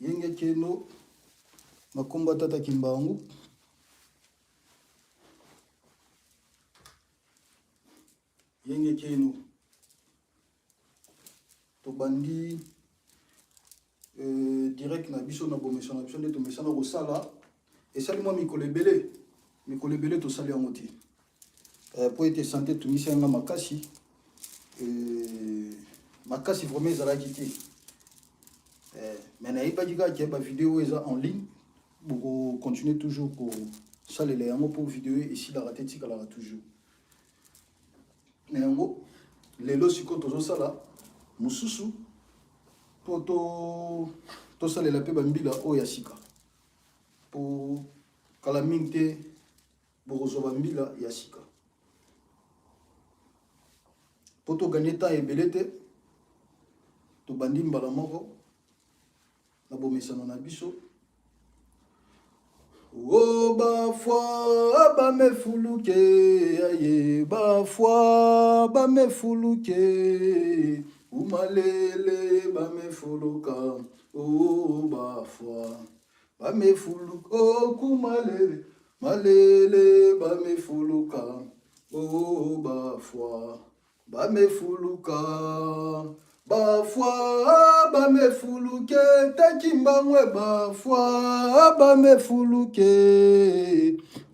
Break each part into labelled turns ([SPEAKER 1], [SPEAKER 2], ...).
[SPEAKER 1] yenge keno makumba tata kimbangu yenge keno to bandi direct na biso na bomesana biso nde to mesana ko sala et salement mikolo ebele to sali yango te pour être santé to misa nga makasi makasi vraiment ezalaki te mais nayebaki kaka ke ba vidéo eza en ligne boko continuer toujours ko salela yango pour vidéo esilaka te tikalaka toujours na yango lelo siko tozosala mosusu po tosalela mpe bambila oyo ya sika po kala mingi te bokozwa bambila ya sika po toganye temps ebele te tobandi mbala moko na bomesano na biso o bafwa bamefuluke aye bafwa bamefuluke umalele bamefuluka o bafwa bamefuluka o kumalele malele bamefuluka o bafwa bamefuluka bafwa bamefuluke takimbangwe bafwa bamefuluke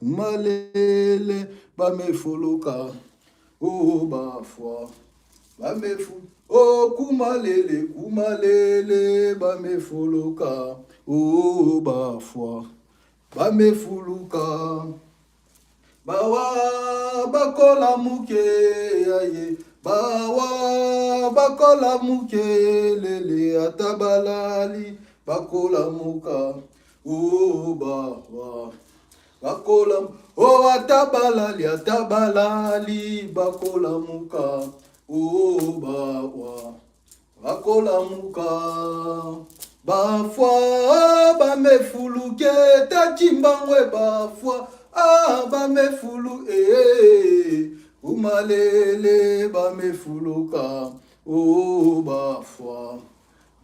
[SPEAKER 1] malele bamefuluka o bafwa bamefu o kumalele bamefuluka o bafwa bamefuluka bawa bakola muke aye bawa bakola muke lele atabalali bakola muka o bawa bakola o atabalali bakola muka o bawa bakola muka bafwa bamefuluke takimbangwe bafwa bamefulu umalele bamefuluka o bafwa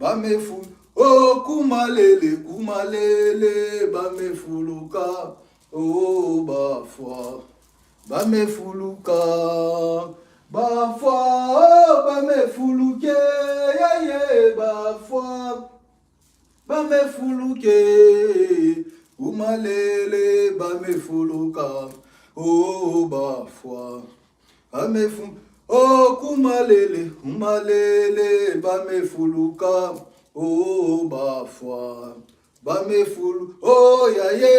[SPEAKER 1] bamefulu o kumalele bamefuluka o bafwa bamefuluka bafwa bamefuluke yaye bafwa bamefuluke umalele bamefuluka o bafwa bamefu o kumalele umalele bamefuluka o bafwa bamefulu o yaye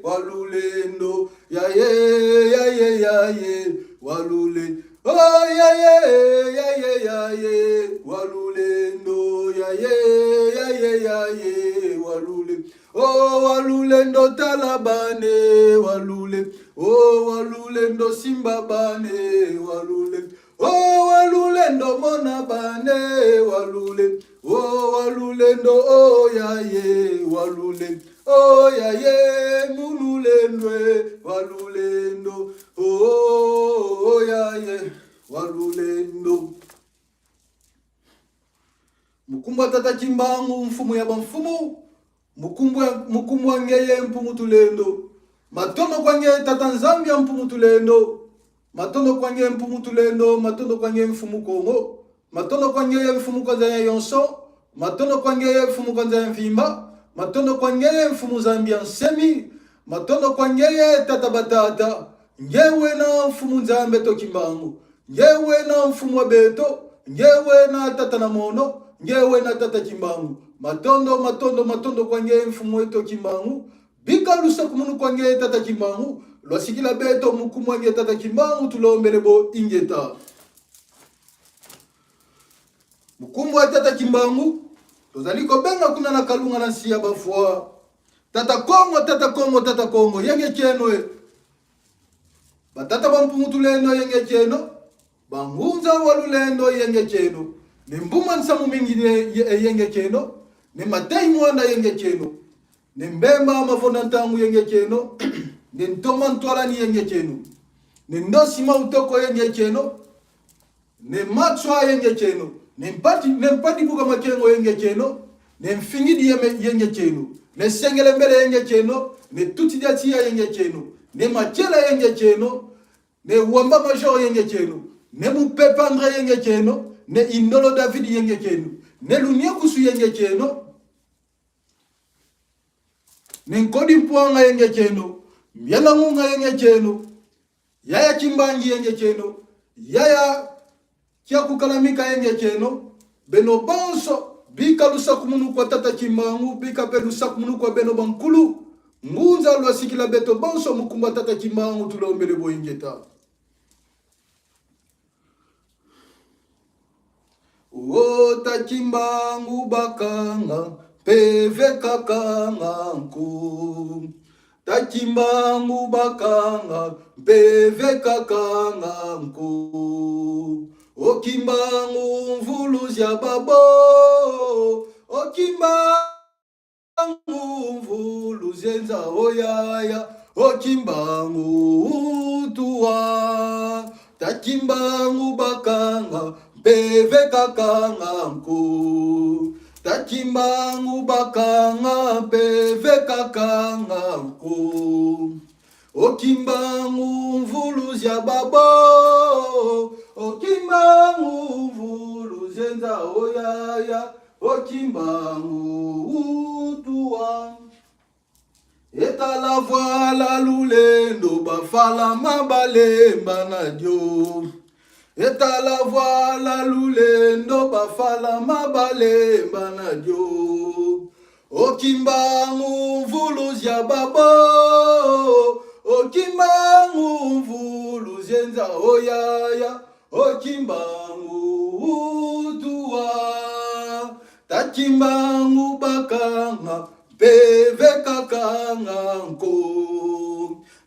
[SPEAKER 1] walulendo yaye walule o yaye walulendo yaye walule o walulendo talabane walule o walulendo simbabane walule o walulendo monabane walule o walulendo o yaye walule o yaye mululendwe walulendo o yaye walulendo mukumbwa tata kimbangu mfumu ya bamfumu mukumbwa ngeye mpumutulendo matondo kwange tata nzambia mpumutulendo matondo kwange mpumutulendo matondo kwange mfumu Kongo matondo kwange mfumu kwanza ya yonso matondo kwange mfumu kwanza ya mvimba matondo kwange mfumu Zambia nsemi matondo kwange tata batata ngewe na mfumu Nzambe to kimbangu ngewe na mfumu wa beto ngewe na tata na mono ngewe na tata kimbangu matondo kwange mfumu weto kimbangu bika lusa kumunu kwange tata kimbangu lwasikila beto mukumwange tata kimbangu tulombelebo ingeta mukumu wa tata kimbangu tozaliko benga kuna na kalunga na siya bafwa tata Kongo yenge keno batata bampumutulendo yenge keno bangunza walulendo yenge keno ni mbuma nsamu mingi yenge keno ni matai mwana yenge keno ni mbemba mafona ntangu yenge keno ni ntoma ntwala ni yenge keno ni ndosi mautoko yenge keno ne matswa yenge cheno, ne mpati buka makengo yenge cheno, ne mfingidi yenge cheno, ne sengele mbele yenge cheno, ne tutijatia yenge cheno, ne machela yenge cheno, ne wamba major yenge cheno, ne mupepandre yenge cheno, ne indolo David yenge cheno, ne lunyekusu yenge cheno, ne nkodi mpuanga yenge cheno, mbyala ngunga yenge cheno, yaya chimbangi yenge cheno, yaya kia kukalamika yenge cheno, beno bonso, bika lusaku munu kwa tata chimbangu, bika pe lusaku munu kwa beno bankulu, ngunza lwa sikila beto bonso mukumba tata chimbangu tulombele boingeta. O tachimbangu bakanga, peve kakanga nku. Tachimbangu bakanga, peve kakanga nku. O kimbangu mvuluzya babo, o kimbangu mvuluzenza oyaya, o kimbangu tuwa. Tachimbangu bakanga, peve kakanga nku. Tachimbangu bakanga, peve kakanga nku. Okimbangu mvuluzya babo, okimbangu mvuluzenza oyaya, okimbangu utuwa. Eta la voila lulendo bafala mabalemba na dio. Eta la voila lulendo bafala mabalemba na dio. Okimbangu mvuluzya babo, okimbangu mvuluzenza oyaya, okimbangu utuwa. Tachimbangu bakanga, peve kakanga nko.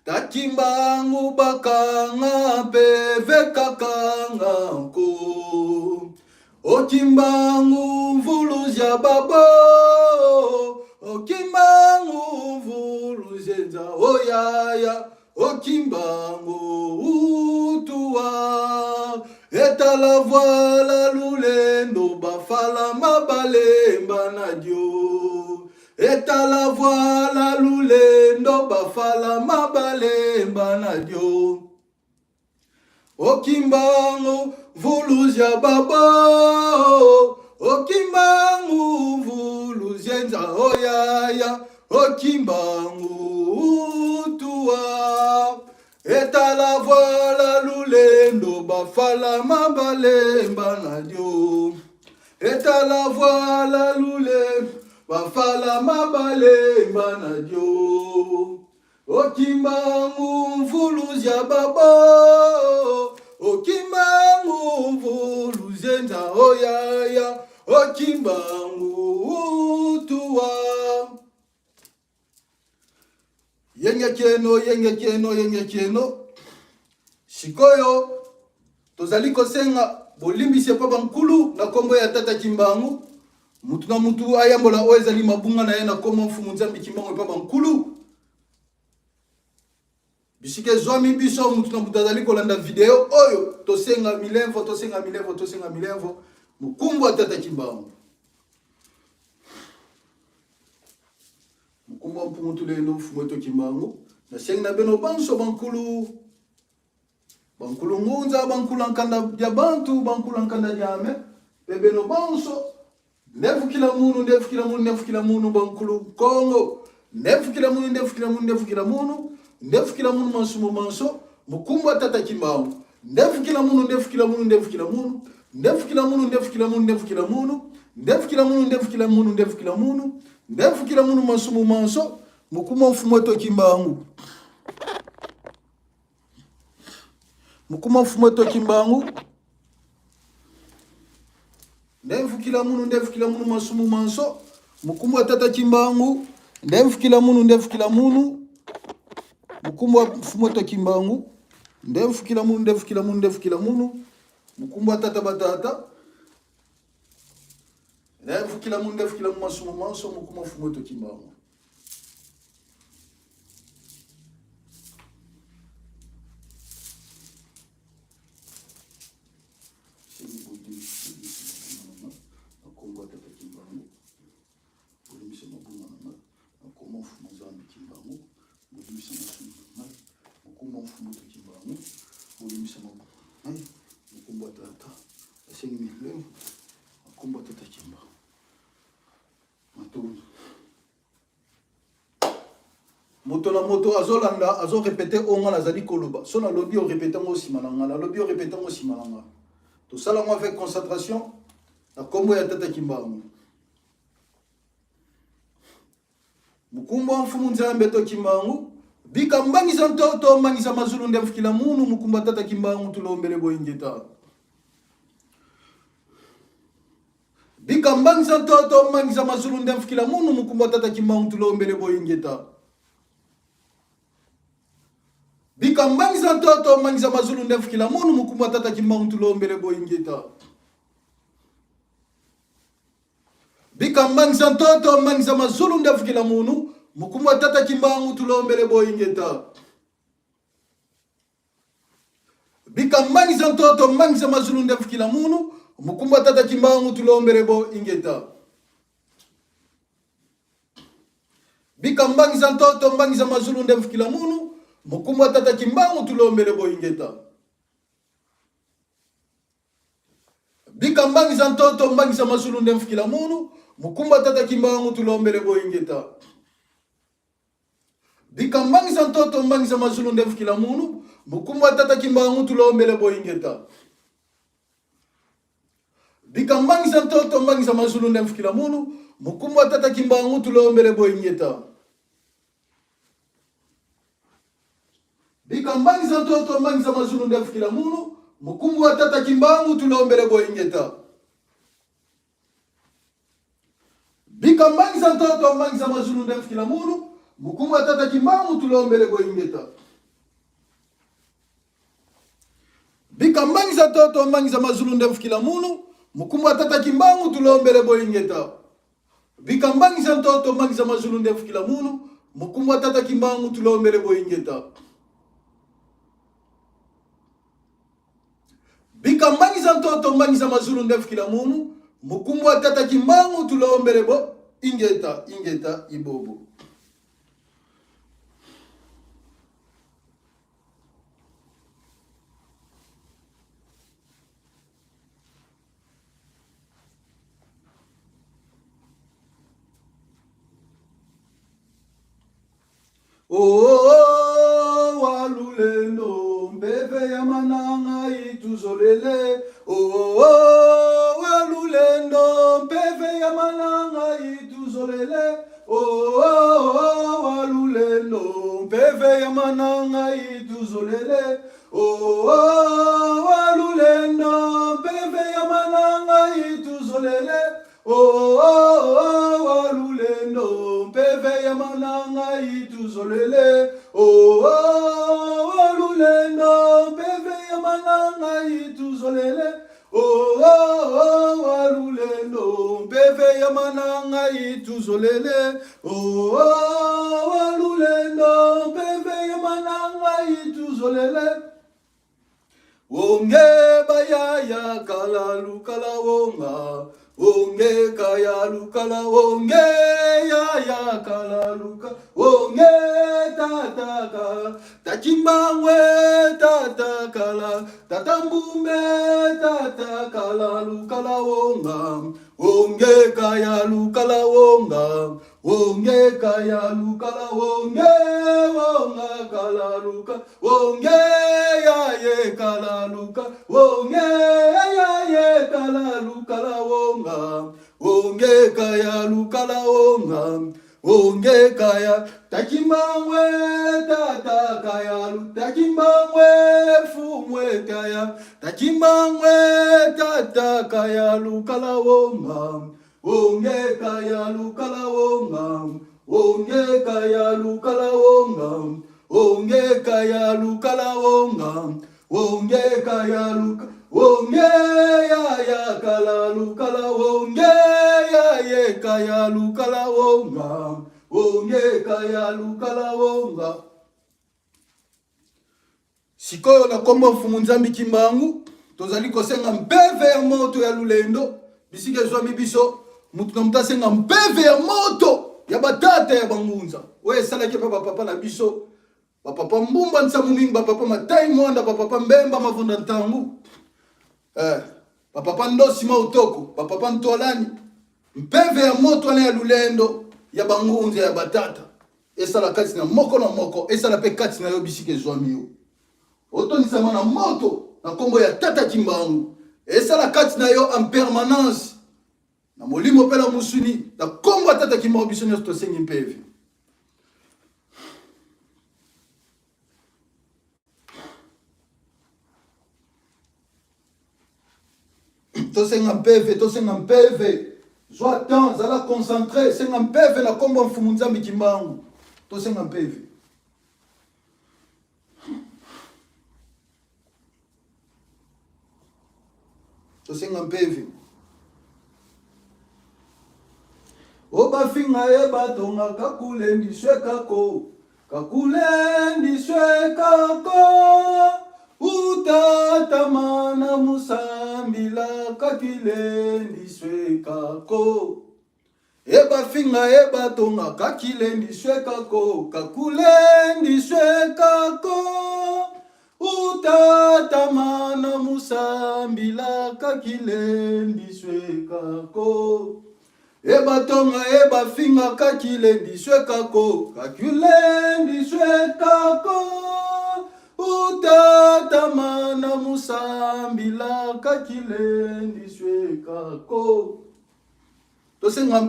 [SPEAKER 1] Tachimbangu bakanga, peve kakanga nko. Okimbangu mvuluzya babo, okimbangu mvuluzenza oyaya, okimbangu utuwa. Eta la voila lulendo bafala mabalemba na dio. Eta la voila lulendo bafala mabalemba na dio. Okimbangu mvuluzya babo, okimbangu mvuluzenza oyaya, okimbangu utuwa. Eta la voila lulendo bafala mabalemba na dio. Eta la voila lulendo bafala mabalemba na dio. Okimbangu mvuluzya babo, okimbangu mvuluzenza oyaya, okimbangu utuwa. Yenge cheno. Shikoyo, tozali kosenga bolimbisi pa bankulu na kombo ya tata Chimbangu. Mutu na mutu ayambola oyo ezali mabunga na ye na kombo mfumu Nzambi Chimbangu pa bankulu. Bisike zwami biso mutu na mutu azali kolanda video oyo tosenga milemvo. Mukumbu wa tata Chimbangu. Mukumbu wa mfumu tulendo mfumu eto Chimbangu. Na sengi na beno banso bankulu. Bankulu ngunza, bankulu ankanda ya bantu, bankulu ankanda yame. Bebeno banso. Nefu kila munu bankulu Kongo. Nefu kila munu mansumu manso. Mukumbu wa tata Chimbangu. Nefu kila munu. Mansumu manso. Mukumbu mfumu eto Chimbangu. Mukuma mfumo to Chimbangu. Ndefu kila munu masumu manso. Mukumwa tata Chimbangu. Ndefu kila munu. Mukumwa mfumo to Chimbangu. Ndefu kila munu. Mukumwa tata batata. Ndefu kila munu masumu manso. Mukumwa mfumo to Chimbangu. sengi leo makumba tata kimba matundu moto na moto azolanda azo répéter onga nazali koloba so na lobi o répéter ngo simalanga na lobi o répéter ngo simalanga to sala ngo avec concentration na kombo ya tata kimbangu mukumba mfumu nzambe to kimbangu bika mbangisa ntoto mbangisa mazulu ndemfikila munu mukumba tata kimbangu tulombele boingeta bika mbangisa ntoto mbangisa mazulu ndemfikila munu mukumba tata kimbangu tulombele boingeta bika mbangisa ntoto mbangisa mazulu ndemfikila munu mukumba tata kimbangu tulombele boingeta bika mbangisa ntoto mbangisa mazulu ndemfikila munu mukumba tata kimbangu tulombele boingeta bika mbangisa ntoto mbangisa mazulu ndemfikila munu mukumba tata kimbangu tulombele boingeta bika mbangisa ntoto mbangisa mazulu ndemfikila munu mukumba tata kimbangu tulombele boingeta bika mbangisa ntoto mbangisa mazulu ndemfikila munu mukumba tata kimbangu tulombele boingeta bika mbangisa ntoto mbangisa mazulu ndemfikila munu mukumba tata kimbangu tulombele boingeta bika mbangisa ntoto mbangisa mazulu ndemfikila munu mukumba tata kimbangu tulombele boingeta bika mbangisa ntoto mbangisa mazulu ndemfikila munu mukumba tata kimbangu tulombele boingeta bika mbangisa ntoto mbangisa mazulu ndemfikila munu mukumba tata kimbangu tulombele boingeta bika mbangisa ntoto mbangisa mazulu ndemfikila munu mukumba tata kimbangu tulombele boingeta bika mbangisa ntoto mbangisa mazulu ndemfikila munu mukumba tata kimbangu tulombele boingeta bika mbangisa ntoto mbangisa mazulu ndemfikila munu mukumba tata kimbangu tulombele boingeta ingeta ibobo. Oh, walulendo mbeve ya mananga ituzolele. Oh, walulendo mbeve ya mananga ituzolele. Oh, walulendo mbeve ya mananga ituzolele. Oh, walulendo mbeve ya mananga ituzolele. Oh, walulendo mbeve ya mananga ituzolele. Oh, walulendo mbeve ya mananga ituzolele. Oh, walulendo mbeve ya mananga ituzolele. Oh, walulendo mbeve ya mananga ituzolele. Onge bayaya kalalu kalawonga. Onge kaya lukala onge ya kala luka onge tataka tachimbangwe tatakala tatambumbe tatakala lukala onga onge kaya lukala onga onge kaya lukala onge onga kala luka onge ya ye kala luka onge ya ye kala lukala onga onge kaya lukala onga onge kaya tachimbangwe tata kaya tachimbangwe fumwe kaya tachimbangwe tata kaya lukala onga onge kaya lukala onga onge kaya lukala onga onge kaya lukala onga onge kaya luka onge ya kala lukala onge ya ye kaya lukala onga onge kaya lukala onga. Sikoyo na kombo mfumu nzambi kimbangu tozali kosenga mpeve ya moto ya lulendo bisike zwami biso mutu na mutasenga mpeve ya moto ya batata ya bangunza oye salaki pa papa na biso papa mbumba nsamu mingi papa matai mwanda papa mbemba mavunda ntangu Papa ndosima utoko, papa ntolani. Mpeve ya moto ane ya lulendo, ya bangunze ya batata. Esa la kati na moko, esa la pe kati na yo bisike zwami yo. Oto nisama na moto, na kombo ya tata Kimbangu. Esa la kati na yo en permanence. Na molimo pela musuni, na kombo ya tata Kimbangu bisonyo sto sengi mpeve. Tosenga mpeve. Joa temps, zala concentré, senga mpeve na kombo mfumu nzambi Kimbangu. Tosenga mpeve. Tosenga mpeve. Oba finga eba tonga kakule ndiswe kako. Kakule ndiswe kako. Utatamana musambila kakile ndiswe kako. Eba finga eba tonga kakile ndiswe kako. Kakule ndiswe kako. Utatamana musambila kakile ndiswe kako. Eba tonga eba finga kakile ndiswe kako. Kakule ndiswe kako. Utatamana musambila kakile ndiswe kako. Tosenga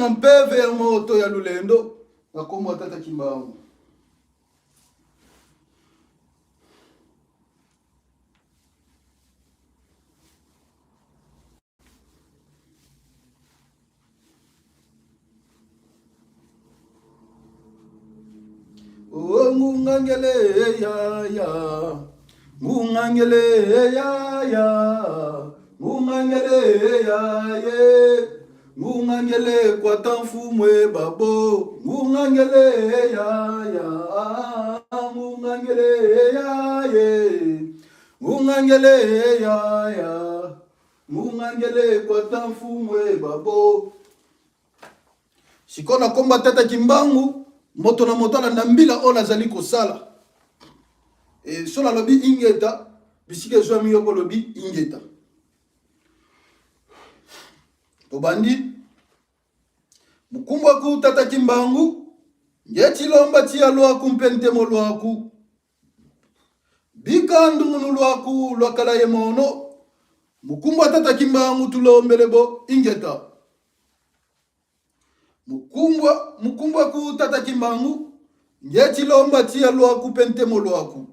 [SPEAKER 1] mpeve ya moto ya lulendo. Na kombo tata Kimbangu. Ngungangele ya ngungangele ya ngungangele ya ye ngungangele kwa tanfumwe babo ngungangele ya ngungangele ya ye ngungangele ya ngungangele kwa tanfumwe babo. Sikona komba tata Kimbangu moto na motala na mbila ona zali kosala. E sola lobi ingeta bisike zwami yoko lobi ingeta. Tobandi mukumbwa ku tata Kimbangu ngeti lomba tia lwaku mpente mo lwaku bikandu munu lwaku lwakala yemono mukumbwa tata Kimbangu tulombelebo ingeta. Mukumbwa ku tata Kimbangu ngeti lomba tia lwaku pente mo lwaku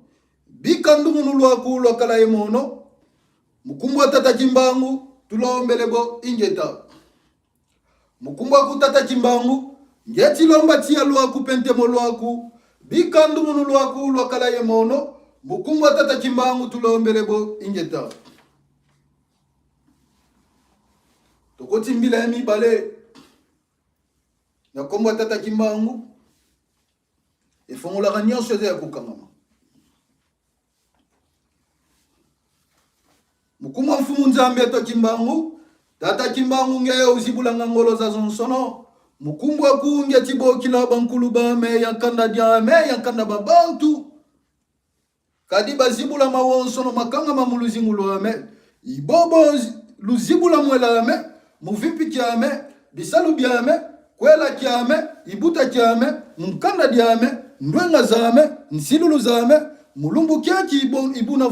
[SPEAKER 1] bikandu munu lwaku lwakala yemono mukumbwa tata Kimbangu tulombelebo ingeta. Mukumbwa ku tata Kimbangu ngeti lomba tia lwaku pente mo lwaku bikandu munu lwaku lwakala yemono mukumbwa tata Kimbangu tulombelebo ingeta. Tokoti mbila ya mibale na kombo tata Kimbangu efongola nyonso ya kukangama. Mukumbwa mfumu nzambe tata Kimbangu tata Kimbangu nge uzibulanga ngolo za zonsono mukumbwa ku nge tibokila bankulu bame yakanda diame yakanda babantu kadi bazibula mawonsono makanga mamuluzi ngulwame ibobo luzibula mwelame muvimpi kiame bisalu biame kwela kiame ibuta kiame mkanda diame ndwenga zame nsilulu zame mulumbu kiaki ibuna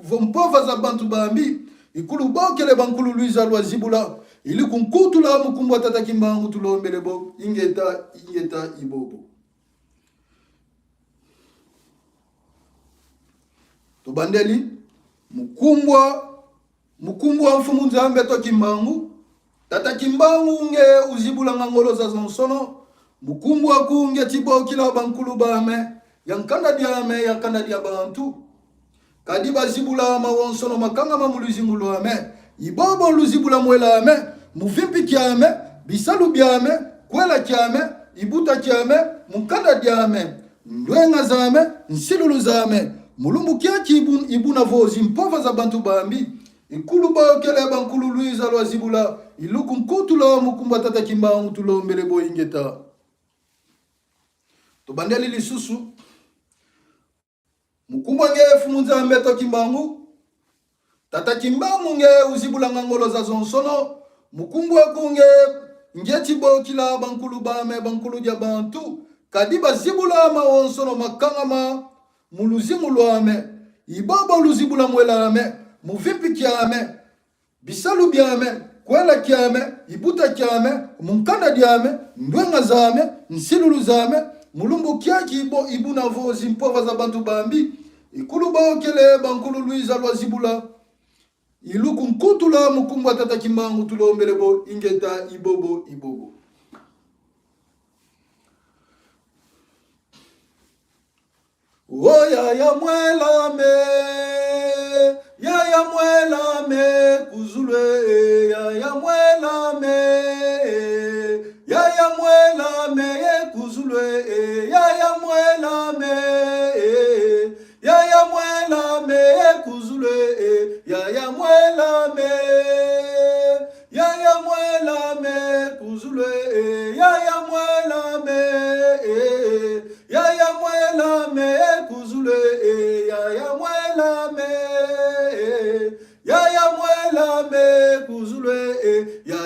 [SPEAKER 1] vompova za bantu bambi ikulu bokele bankulu luiza lwazibula ili kunkutula mukumbwa tata Kimbangu tulombelebo ingeta ibobo. Tobandeli mukumbwa mfumu nzambe tata Kimbangu tata Kimbangu nge uzibula ngangolo za zonsono mukumbwa ku nge tibokila bankulu bame yankanda diame yakanda dia bantu kadi bazibula mawonsono makanga mamuluzi ngulwame ibobo luzibula mwelame muvimpi kiame bisalu biame kwela kiame ibuta kiame mukanda diame ndwenga zame nsilulu zame mulumbu kiaki ibuna vozi mpova za bantu bambi ikulu bakele bankulu luiza lwazibula iluku nkutula mukumbwa tata Kimbangu tulombelebo ingeta. Tobandeli lisusu mukumbwa nge fumu nzambe tata Kimbangu Tata Kimbangu nge uzibula ngangolo za zonsono. Mukumbu wakunge nge tibo kila bankulu bame bankulu dia bantu. Kadiba zibula ma onsono makangama muluzimu luame. Ibaba uluzibula mwelame. Muvimpi kiame. Bisalu biame. Kwela kiame. Ibuta kiame. Munkanda diame. Ndwenga zame. Nsilulu zame. Mulumbu kiaki ibu na vozi mpova za bantu bambi. Ikulu baokele bankulu Luiza lwazibula. Iluku nkutula mukumbu Tata Kimbangu tulombelebo ingeta ibobo. Oh ya mwelame kuzulwe ya mwelame kuzulwe ya mwelame kuzulwe ya mwelame kuzulwe ya mwelame kuzulwe ya mwelame kuzulwe ya mwelame kuzulwe ya mwelame kuzulwe ya mwelame kuzulwe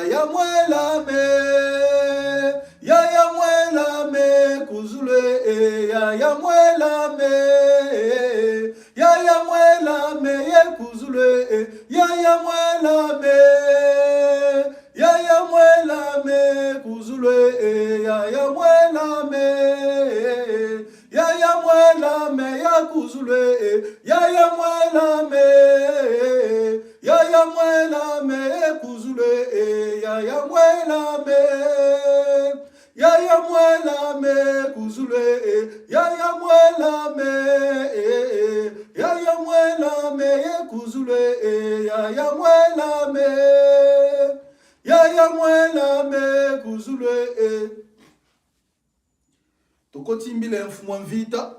[SPEAKER 1] ya mwelame kuzulwe ya mwelame kuzulwe ya mwelame kuzulwe ya mwelame kuzulwe ya mwelame kuzulwe. Tokotimbile mfumo mvita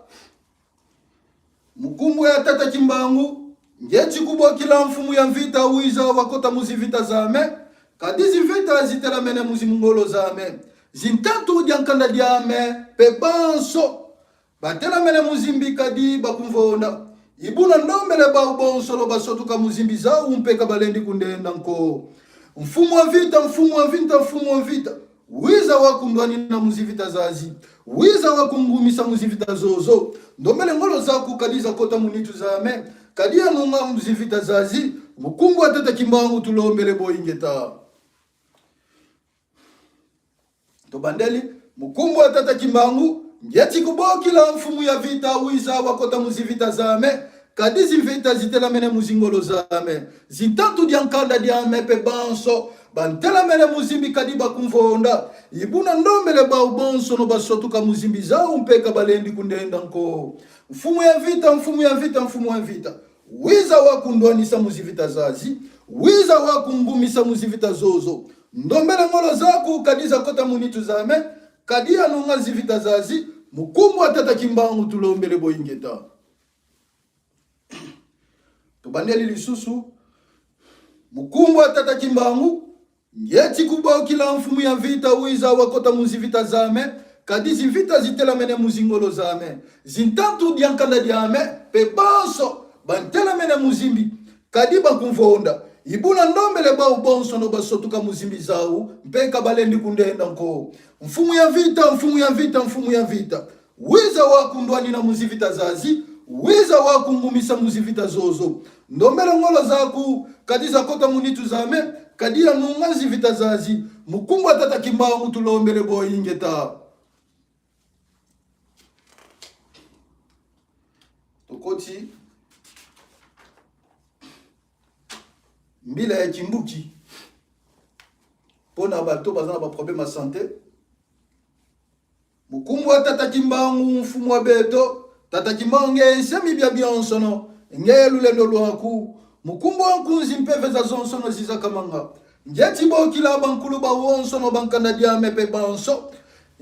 [SPEAKER 1] mukumbu ya Tata Kimbangu ngeti kubwa kila mfumu ya mvita uiza wakota muzivita zame kadizi vita zitela mene muzimungolo zame zintatu diankanda diame pebanso batela mene muzimbi kadi bakumvona ibuna ndombele ba ubonso lo basotuka muzimbi za umpeka balendi kundenda nko mfumu wa vita wiza wakundwani na muzivita zazi wiza wakungumisa muzivita zozo ndombele ngolo zaku kadiza kota munitu zame kadia nunga muzivita zazi mukumbu wa Tata Kimbangu tulombele boingeta tobandeli mukumbu wa Tata Kimbangu ngeti kubokila mfumu ya vita wiza wakota muzivita zame kadizi vita zitela mene muzingolo zame zintatu diankanda diame pe banso bantela mene muzimbi kadiba kumvonda ibuna ndombele ba ubonso no basotuka muzimbi zao mpeka balendi kundenda nko mfumu ya vita wiza wakundwanisa muzivita zazi wiza wakungumisa muzivita zozo ndombele ngolo zaku kadiza kota munitu zame kadia nunga zivita zazi mukumbu wa Tata Kimbangu tulombele boingeta tubandeli lisusu mukumbu wa Tata Kimbangu ngeti kubwa kila mfumu ya vita wiza wakota muzivita zame kadizi vita zitela mene muzingolo zame zintatu diankanda diame pebanso bantela mene muzimbi kadiba kumvonda ibuna ndombele ba ubonso no basotuka muzimbi zao mpeka balendi kundenda nko mfumu ya vita wiza wakundwani na muzivita zazi wiza wakungumisa muzivita zozo ndombele ngolo zaku kadiza kota munitu zame kadia nunga zivita zazi mukumbu wa Tata Kimbangu tulombele boingeta tokoti mbila ya Kimbuki pona bato bazana ba problème à santé mukumbu wa Tata Kimbangu mfumu wa beto Tata Kimbangu ngesemi bia bionsono ngelulendo lwaku mukumbu wa nkunzi mpeve za zonsono ziza kamanga ngeti bo kila bankulu ba wonsono bankanda diame pe banso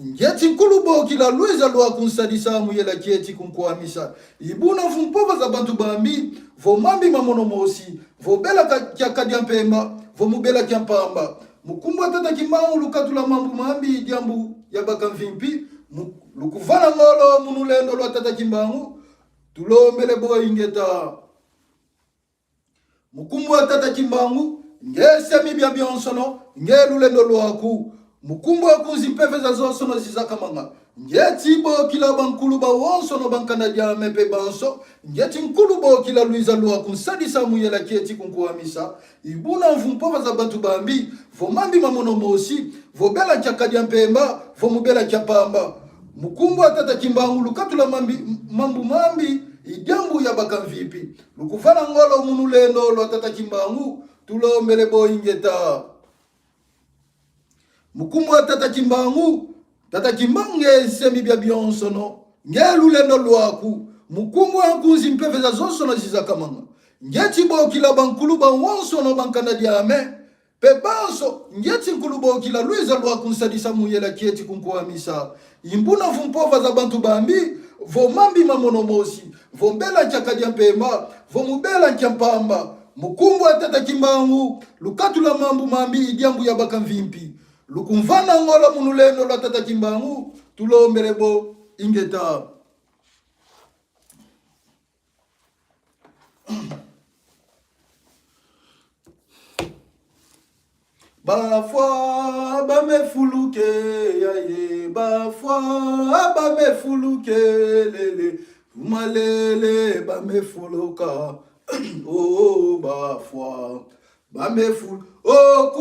[SPEAKER 1] ngeti nkulu bo kila Luiza lwaku nsadisa muyela kieti kunkuamisa ibuna fumpova za bantu bambi vo mambi mamono mosi vo bela kia kadia mpemba vo mubela kia mpamba mukumbu wa Tata Kimbangu lukatula mambu mambi diambu ya bakamvimpi lukuvana ngolo munulendo lwa Tata Kimbangu tulombele boingeta mukumbu wa tata chimbangu ngesemi bya byonsono ngelulendo lwaku mukumbu wa kuzimpefeza zonsono zizakamanga njeti bo kila bankulu ba wonsono bankana jame pe banso njeti nkulu bo kila luiza lwaku sadisa muyela kieti kunkuamisa ibuna mvumpova za bantu bambi vomambi mamono mosi vobela chakadia mpemba vomubela chapamba mukumbu wa tata chimbangu lukatula mambi ijambu ya baka mvipi lukufana ngolo munulendo lwa tata chimbangu tulombele bo ingeta mukumbu wa tata chimbangu semi bya byonsono ngelulendo lwaku mukumbu wa nkunzi mpefeza zonsono zizakamanga njeti bo kila bankulu ba wonsono bankana diame pebanso njeti nkulu bo kila luiza lwaku nsadisa muyela kieti kunkuamisa imbuna vumpova za bantu bambi vomambi mamono mosi vombela chakadia mpemba vomubela nchampamba mukumbu wa tata chimbangu lukatula mambi idiambu ya baka mvimpi lukumvana ngola munulendo la tata chimbangu tulombele bo ingeta bafwa bamefuluke yaye bafwa bamefuluke lele malele bamefuluka oh bafwa bameful oh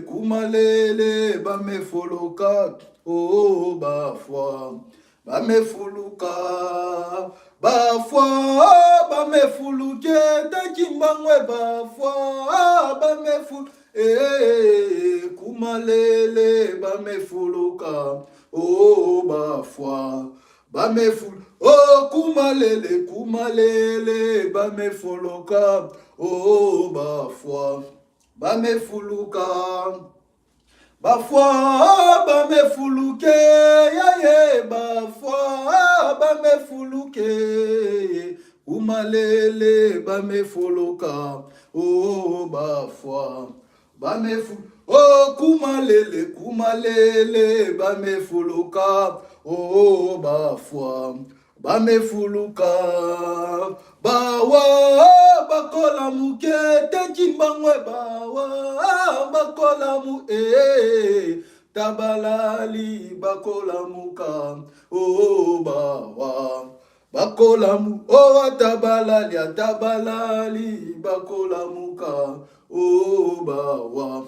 [SPEAKER 1] kumalele bamefuluka oh bafwa bamefuluka bafwa bamefuluke takimbangwe bafwa bameful kumalele bamefuluka oh bafwa bameful oh kumalele bamefuluka oh bafwa bamefuluka bafwa bamefuluke yaye bafwa bamefuluke kumalele bamefuluka oh bafwa bameful oh kumalele bamefuluka oh bafwa bamefuluka bawa bakola mukete chimbangwe bawa bakola mu tabalali bakola muka oh bawa bakola mu oh tabalali bakola muka oh bawa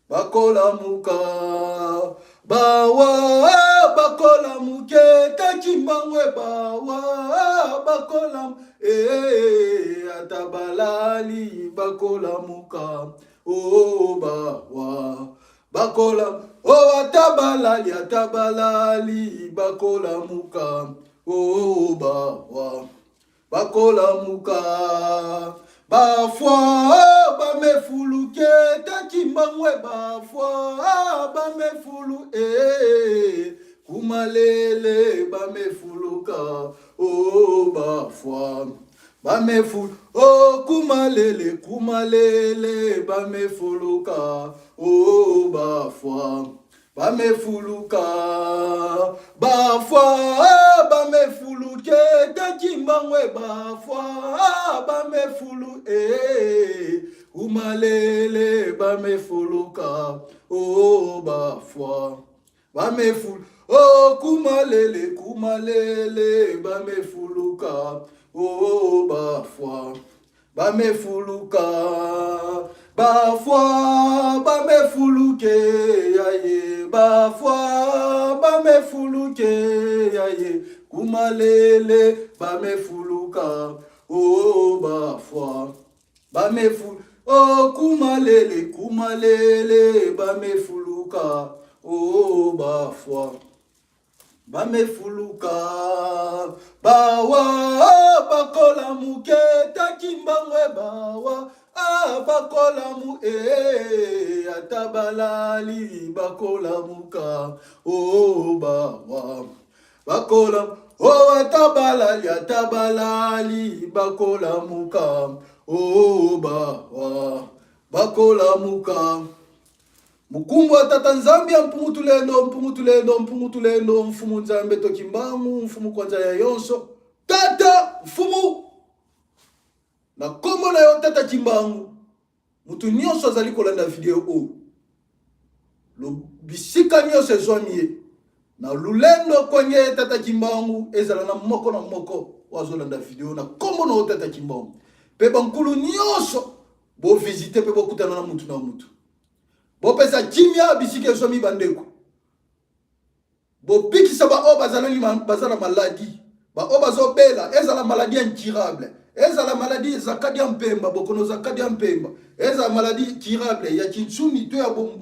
[SPEAKER 1] bakola muka bawa bakola muke kachimbangwe bawa bakola atabalali bakola muka oh bawa bakola oh atabalali bakola muka oh bawa bakola muka bafwa bamefuluke takimbangwe bafwa bamefulu kumalele bamefuluka oh bafwa bamefulu oh kumalele bamefuluka oh bafwa bamefuluka bafwa bamefuluke takimbangwe bafwa bamefulu kumalele bamefuluka oh bafwa bamefulu oh kumalele bamefuluka oh bafwa bamefuluka bafwa bamefuluke yaye bafwa bamefuluke yaye kumalele bamefuluka oh bafwa bamefulu oh kumalele bamefuluka oh bafwa bamefuluka bawa bakola muke takimbangwe bawa bakola mu atabalali bakola muka oh bawa bakola oh atabalali bakola muka oh bawa bakola muka mukumbu wa tata Nzambia mpungutulendo mfumu Nzambe tokimbamu mfumu kwanza ya yonso tata mfumu na kombo na yo tata Kimbangu mutu nyonso azali kolanda video o lo bisika nyonso ezwami na lulendo kwenye tata Kimbangu ezala na moko wazolanda video na kombo na tata Kimbangu pe bankulu nyonso bo visiter pe bo kutana na mutu na mutu bo pesa kimia bisika ezwami bandeko bo pikisa ba o bazala maladie ba o bazobela ezala maladie incurable ezala maladie zakadi mpemba bokono zakadi mpemba ezala maladie incurable ya kintsuni to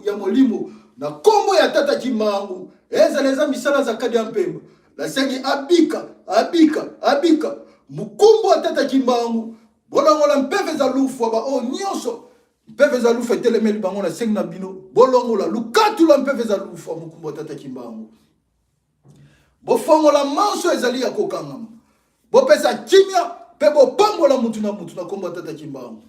[SPEAKER 1] ya molimo na kombo ya tata Kimbangu ezala eza misala zakadi mpemba la sengi abika mukumbo wa tata Kimbangu bolongola mpeve za lufu ba o nyonso mpeve za lufu etelemeli bango na sengi na bino bolongola lukatu la mpeve za lufu mukumbo wa tata Kimbangu bofongola manso ezali ya kokangama bopesa kimia pe bopambola mutu na kombo tata Kimbangu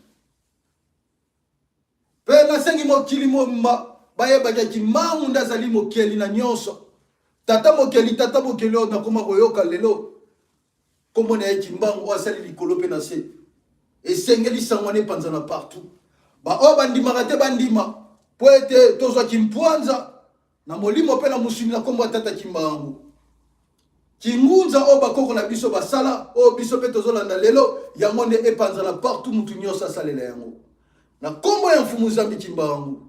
[SPEAKER 1] pe na sengi mokili momba bayeba ya Kimbangu ndazali mokeli na nyonso tata mokeli na koma koyoka lelo kombo na Kimbangu asali likolo pe na se esengeli sangwane panzana partout ba o bandima te bandima po ete tozwa kimpwanza na molimo pe na musuni na kombo tata Kimbangu kingunza o bakoko na biso basala o biso pe tozolanda lelo yango nde epanzana partout mutu nyonso asalela yango na kombo ya mfumu Zambi Kimbangu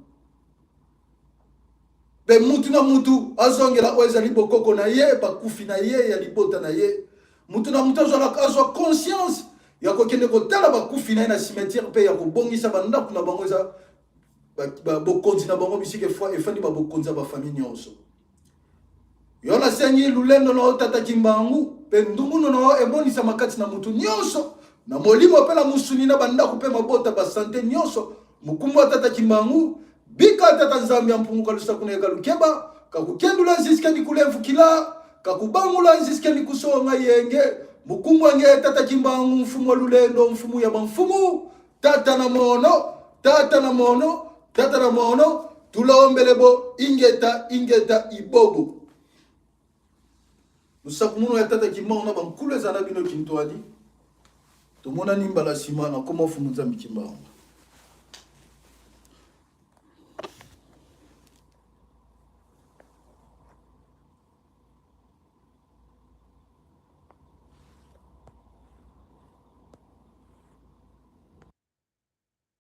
[SPEAKER 1] pe mutu na mutu azongela o ezali bokoko na ye bakufi na ye ya libota na ye mutu na mutu azwa conscience ya kokende kotala bakufi na ye na cimetière pe ya kobongisa bandako na bango eza bokonzi na bango bisike efandi babokonzi ba famille nyonso yona sengi lulendo na tata Kimbangu pe ndunguno na emonisa makati na mutu nyonso na molimo pe la musuni na bandako pe mabota ba santé nyonso mukumbo tata Kimbangu bika tata Nzambi ampungu kalusa kuneka lukeba kakukendula nziska ni kulemfu kila kakubangula nziska ni kusonga yenge mukumbo nge tata Kimbangu mfumo lulendo mfumu ya mfumu tata na mono tulaombelebo ingeta ibobo Musakumuno ya tata Kimbangu na bankulu ezana bino kintoadi tomona nimbala sima na koma mfumu Zambi Kimbangu